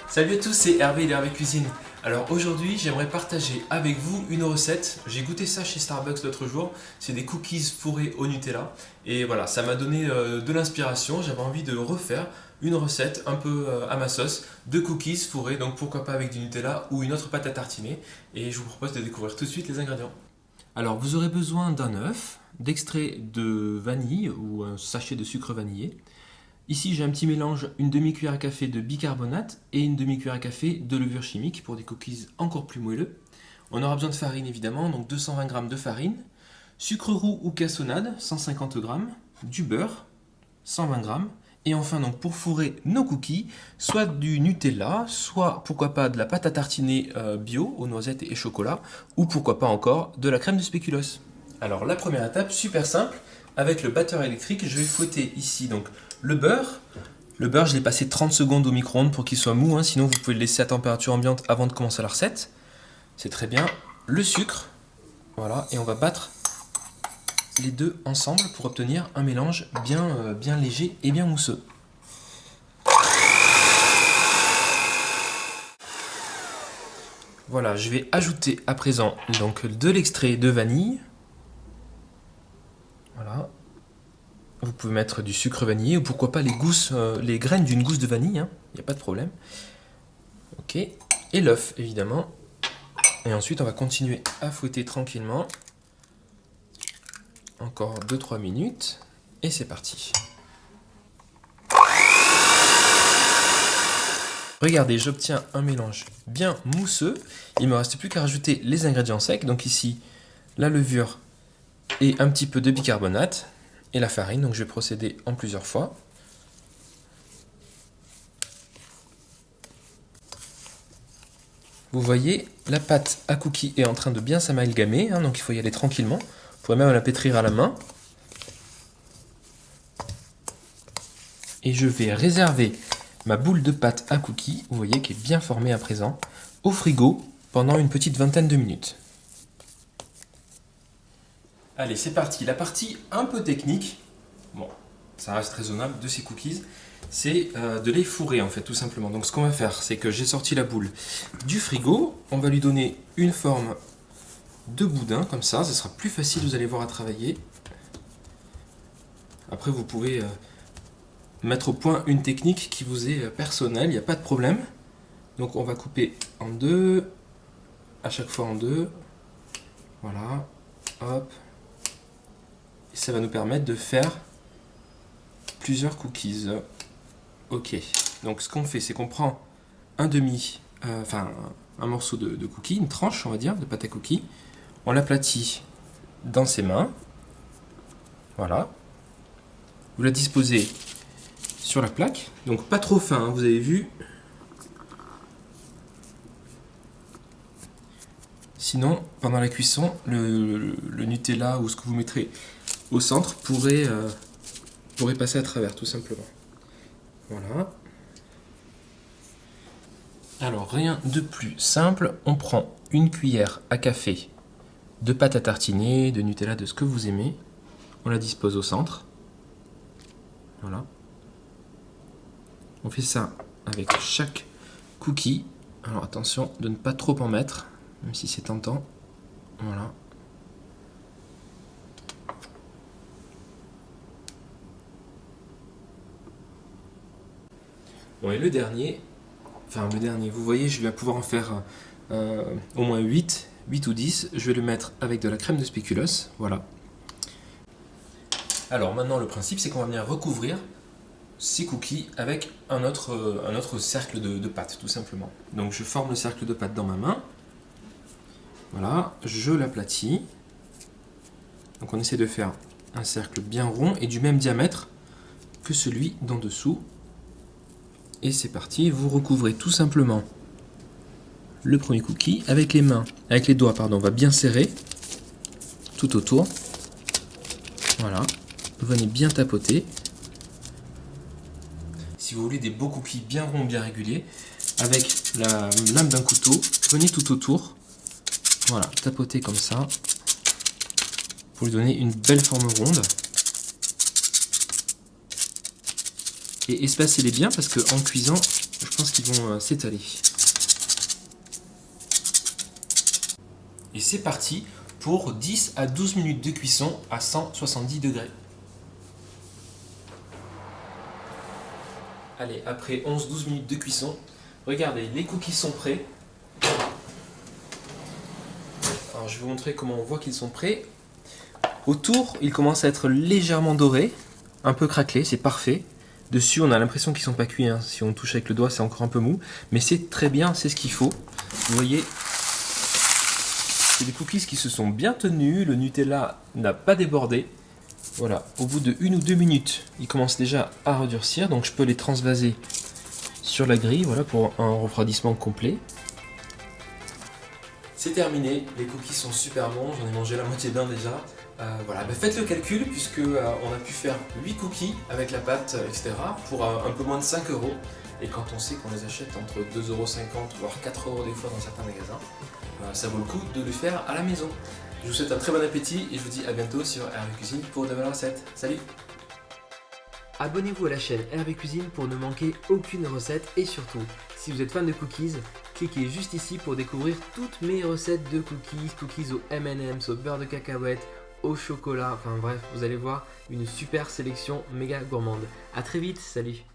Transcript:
Salut à tous, c'est Hervé d'Hervé Cuisine. Alors aujourd'hui, j'aimerais partager avec vous une recette. J'ai goûté ça chez Starbucks l'autre jour. C'est des cookies fourrés au Nutella. Et voilà, ça m'a donné de l'inspiration. J'avais envie de refaire une recette un peu à ma sauce de cookies fourrés. Donc pourquoi pas avec du Nutella ou une autre pâte à tartiner. Et je vous propose de découvrir tout de suite les ingrédients. Alors vous aurez besoin d'un œuf, d'extrait de vanille ou un sachet de sucre vanillé. Ici, j'ai un petit mélange, une demi-cuillère à café de bicarbonate et une demi-cuillère à café de levure chimique pour des cookies encore plus moelleux. On aura besoin de farine évidemment, donc 220 g de farine, sucre roux ou cassonade, 150 g, du beurre, 120 g, et enfin donc pour fourrer nos cookies, soit du Nutella, soit pourquoi pas de la pâte à tartiner bio aux noisettes et chocolat, ou pourquoi pas encore de la crème de spéculoos. Alors la première étape, super simple, avec le batteur électrique, je vais fouetter ici donc le beurre. Le beurre, je l'ai passé 30 secondes au micro-ondes pour qu'il soit mou, hein, sinon vous pouvez le laisser à température ambiante avant de commencer la recette. C'est très bien. Le sucre, voilà, et on va battre les deux ensemble pour obtenir un mélange bien léger et bien mousseux. Voilà, je vais ajouter à présent donc de l'extrait de vanille. Voilà. Vous pouvez mettre du sucre vanillé ou pourquoi pas les graines d'une gousse de vanille, hein, il n'y a pas de problème. Ok, et l'œuf évidemment. Et ensuite on va continuer à fouetter tranquillement. Encore 2-3 minutes et c'est parti. Regardez, j'obtiens un mélange bien mousseux. Il ne me reste plus qu'à rajouter les ingrédients secs. Donc ici, la levure et un petit peu de bicarbonate. Et la farine, donc je vais procéder en plusieurs fois. Vous voyez, la pâte à cookies est en train de bien s'amalgamer, hein, donc il faut y aller tranquillement. Vous pourrez même la pétrir à la main. Et je vais réserver ma boule de pâte à cookies, vous voyez, qui est bien formée à présent, au frigo pendant une petite vingtaine de minutes. Allez, c'est parti. La partie un peu technique, bon, ça reste raisonnable, de ces cookies, c'est de les fourrer en fait, tout simplement. Donc ce qu'on va faire, c'est que j'ai sorti la boule du frigo, on va lui donner une forme de boudin, comme ça sera plus facile, vous allez voir, à travailler. Après, vous pouvez mettre au point une technique qui vous est personnelle, il n'y a pas de problème. Donc on va couper en deux, à chaque fois en deux, voilà, hop. Et ça va nous permettre de faire plusieurs cookies. Ok, donc ce qu'on fait, c'est qu'on prend un morceau de cookie, une tranche, on va dire, de pâte à cookies. On l'aplatit dans ses mains. Voilà. Vous la disposez sur la plaque. Donc pas trop fin, hein, vous avez vu. Sinon, pendant la cuisson, le Nutella ou ce que vous mettrez au centre pourrait passer à travers, tout simplement. Voilà. Alors, rien de plus simple. On prend une cuillère à café de pâte à tartiner, de Nutella, de ce que vous aimez. On la dispose au centre. Voilà. On fait ça avec chaque cookie. Alors attention de ne pas trop en mettre, même si c'est tentant. Voilà. Bon, et le dernier, vous voyez, je vais pouvoir en faire au moins 8 ou 10. Je vais le mettre avec de la crème de spéculoos. Voilà. Alors maintenant, le principe, c'est qu'on va venir recouvrir ces cookies avec un autre cercle de pâte, tout simplement. Donc je forme le cercle de pâte dans ma main. Voilà, je l'aplatis. Donc on essaie de faire un cercle bien rond et du même diamètre que celui d'en dessous. Et c'est parti, vous recouvrez tout simplement le premier cookie avec les doigts, on va bien serrer tout autour. Voilà, vous venez bien tapoter. Si vous voulez des beaux cookies bien ronds, bien réguliers, avec la lame d'un couteau, venez tout autour. Voilà, tapoter comme ça pour lui donner une belle forme ronde. Et espacez-les bien parce qu'en cuisant, Je pense qu'ils vont s'étaler. Et c'est parti pour 10 à 12 minutes de cuisson à 170 degrés. Allez, après 11-12 minutes de cuisson, regardez, les cookies sont prêts. Alors je vais vous montrer comment on voit qu'ils sont prêts. Autour, ils commencent à être légèrement dorés, un peu craquelés, c'est parfait. Dessus, on a l'impression qu'ils ne sont pas cuits, hein. Si on touche avec le doigt, c'est encore un peu mou. Mais c'est très bien, c'est ce qu'il faut. Vous voyez, c'est des cookies qui se sont bien tenus, le Nutella n'a pas débordé. Voilà, au bout de 1 ou 2 minutes, ils commencent déjà à redurcir, donc je peux les transvaser sur la grille, voilà, pour un refroidissement complet. C'est terminé, les cookies sont super bons, j'en ai mangé la moitié d'un déjà. Voilà, faites le calcul puisque on a pu faire 8 cookies avec la pâte, etc. pour un peu moins de 5 €. Et quand on sait qu'on les achète entre 2,50 € voire 4 € des fois dans certains magasins, ça vaut le coup de le faire à la maison. Je vous souhaite un très bon appétit et je vous dis à bientôt sur Hervé Cuisine pour de nouvelles recettes. Salut! Abonnez-vous à la chaîne Hervé Cuisine pour ne manquer aucune recette et surtout, si vous êtes fan de cookies, cliquez juste ici pour découvrir toutes mes recettes de cookies au M&M's, au beurre de cacahuète, au chocolat, enfin bref, vous allez voir une super sélection méga gourmande. A très vite, salut!